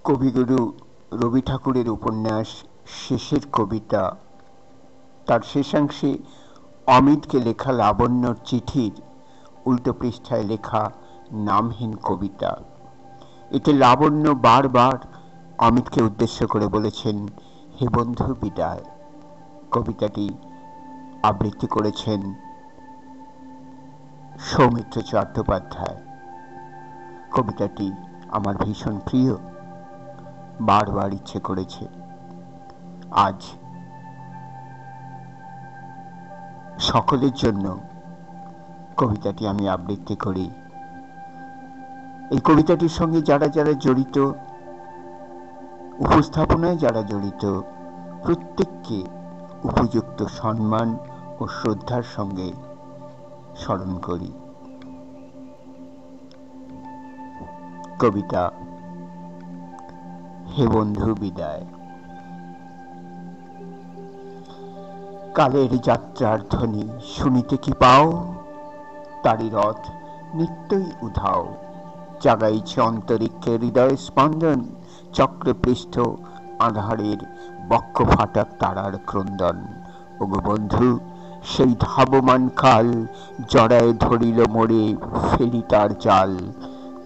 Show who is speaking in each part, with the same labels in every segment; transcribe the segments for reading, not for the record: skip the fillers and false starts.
Speaker 1: কবিগুরু রবি ঠাকুরের উপন্যাস শেষের কবিতা তার শেষাংশে অমিতকে লেখা লাবণ্যর চিঠির উল্টো পৃষ্ঠায় লেখা নামহীন কবিতা। এতে লাবণ্য বারবার অমিতকে উদ্দেশ্য করে বলেছেন, হে বন্ধু বিদায়। কবিতাটি আবৃত্তি করেছেন সৌমিত্র চট্টোপাধ্যায়। কবিতাটি আমার ভীষণ প্রিয়, বারবার ইচ্ছে করেছে আজ সকলের জন্য কবিতাটি আমি আবৃত্তি করি। এই কবিতাটির সঙ্গে যারা যারা জড়িত, উপস্থাপনায় যারা জড়িত, প্রত্যেককে উপযুক্ত সম্মান ও শ্রদ্ধার সঙ্গে স্মরণ করি। কবিতা হে বন্ধু বিদায়। কালের যাত্রার ধ্বনি শুনিতে কি পাও? তারি রথ নিত্যই উধাও, জাগাইছে অন্তরিক্ষে হৃদয় স্পন্দন। চক্রপৃষ্ঠ আঁধারের বক্ষ ফাটাক তারার ক্রন্দন। ওগো বন্ধু, সেই ধাবমান কাল জড়ায় ধরিল মোরে, ফেলি তার জাল।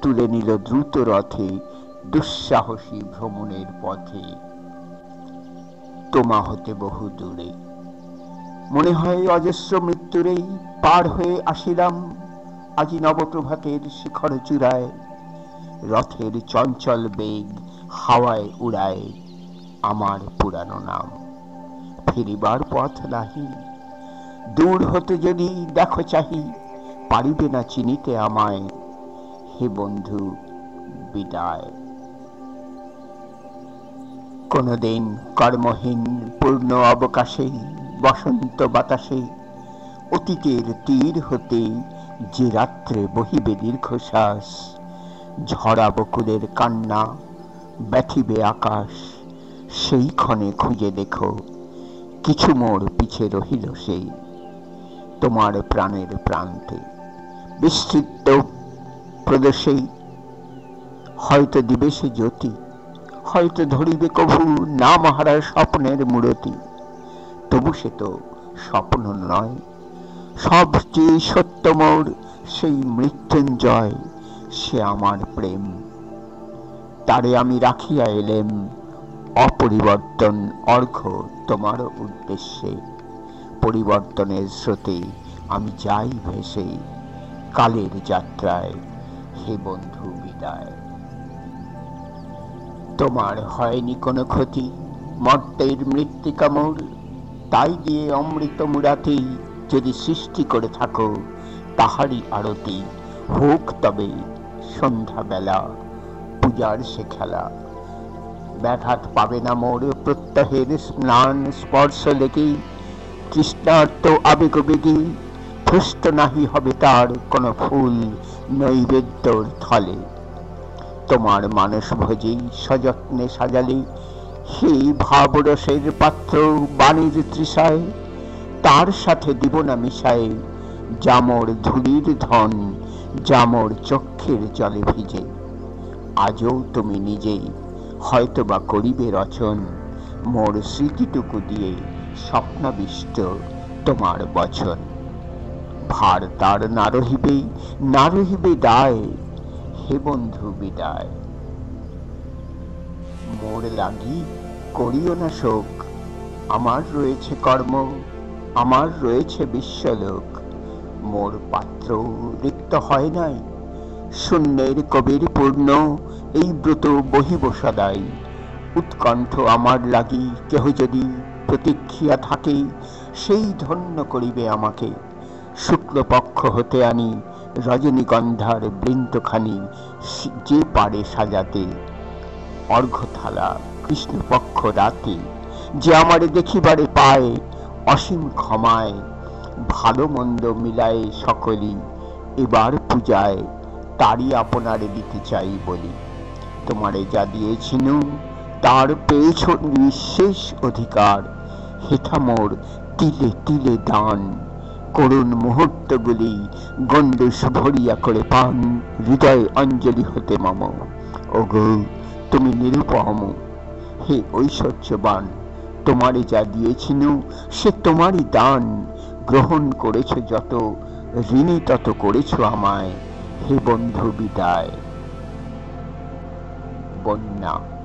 Speaker 1: তুলে নিল দ্রুত রথে দুঃসাহসী ভ্রমণের পথে। তোমা হতে বহু দূরে মনে হয় অজস্র মৃত্যুরেই পার হয়ে আসিলাম আজি নবপ্রভাতের শিখর চূড়ায়। রথের চঞ্চল বেগ হাওয়ায় উড়ায় আমার পুরানো নাম। ফিরিবার পথ নাহি, দূর হতে যদি দেখো চাহি, পারিবে না চিনিতে আমায়। হে বন্ধু বিদায়। কোনদিন কর্মহীন পূর্ণ অবকাশে বসন্ত বাতাসে অতীতের তীর হতে যে রাত্রে বহিবে দীর্ঘশ্বাস। ঝরা বকুলের কান্না ব্যথিবে আকাশ, সেই ক্ষণে খুঁজে দেখো কিছু মোর পিছে রহিল সেই। তোমার প্রাণের প্রান্তে বিস্তৃত প্রদেশে হয়তো দিবে সে জ্যোতি, হয়তো ধরিবে কভু নাম হারার স্বপ্নের মূরতি। তবু সে তো স্বপ্ন নয়, সবচেয়ে সত্য মোর সেই মৃত্যুঞ্জয়। সে আমার প্রেম, তারে আমি রাখিয়া এলেম অপরিবর্তন অর্ঘ্য তোমার উদ্দেশ্যে। পরিবর্তনের স্রোতে আমি যাই ভেসে, কালের যাত্রায় হে বন্ধু বিদায়। তোমার হয়নি কোনো ক্ষতি, মর্তের মৃত্তিকা মোর, তাই দিয়ে অমৃত মুরাতি যদি সৃষ্টি করে থাকো তাহারই আরতি। হোক তবে সন্ধ্যাবেলা পূজার সে খেলা। ব্যাঘাত পাবে না মোর প্রত্যহের স্নান স্পর্শ লেগে। তৃষ্ণার্ত আবেগবেগী পুষ্ট নাহি হবে তার কোনো ফুল নৈবেদ্যর থলে। তোমার মানস ভোজে সযত্নে সাজালে সেই ভাবরসের পাত্র বাণীর তৃষায়। তার সাথে দিব না মিশায় জামর ধুলির ধন, জামর চক্ষের জলে ভিজে। আজও তুমি নিজেই হয়তো বা করিবে রচন, মোর স্মৃতিটুকু দিয়ে স্বপ্নাবিষ্ট তোমার বচন। ভার তার না রহিবে, না রহিবে দায়, হে বন্ধু বিদায়। মোর লাগি করিও না শোক, আমার রয়েছে কর্ম, আমার রয়েছে বিশ্বলোক। মোর পাত্র রিক্ত হয় নাই, শূন্যের কবির পূর্ণ এই ব্রত বহিব সদাই। উৎকণ্ঠ আমার লাগি কেহ যদি প্রতীক্ষিয়া থাকে, সেই ধন্য করিবে আমাকে। শুক্লপক্ষ হতে আনি রজনীগন্ধার বৃন্তখানি যে পারে সাজাতে। অর্ঘ্যথালা কৃষ্ণপক্ষ রাতে যে আমারে দেখিবারে পায়, অসীম ক্ষমায় ভালো মন্দ মিলায় সকলি। এবার পূজায় তারই আপনারে দিতে চাই বলি। তোমারে যা দিয়েছিনু তার পেয়েছ বিশেষ অধিকার। হেথা মোর তিলে তিলে দান, করুণ মুহূর্তগুলি গণ্ডূষ ভরিয়া করে পান, হৃদয় অঞ্জলি হতে মম। ওগো তুমি নিরুপম, হে ঐশ্বর্যবান, তোমারে যা দিয়েছিনু সে তোমারই দান। গ্রহণ করেছ যত, ঋণী তত করেছ আমায়। হে বন্ধু বিদায়। বন্যা।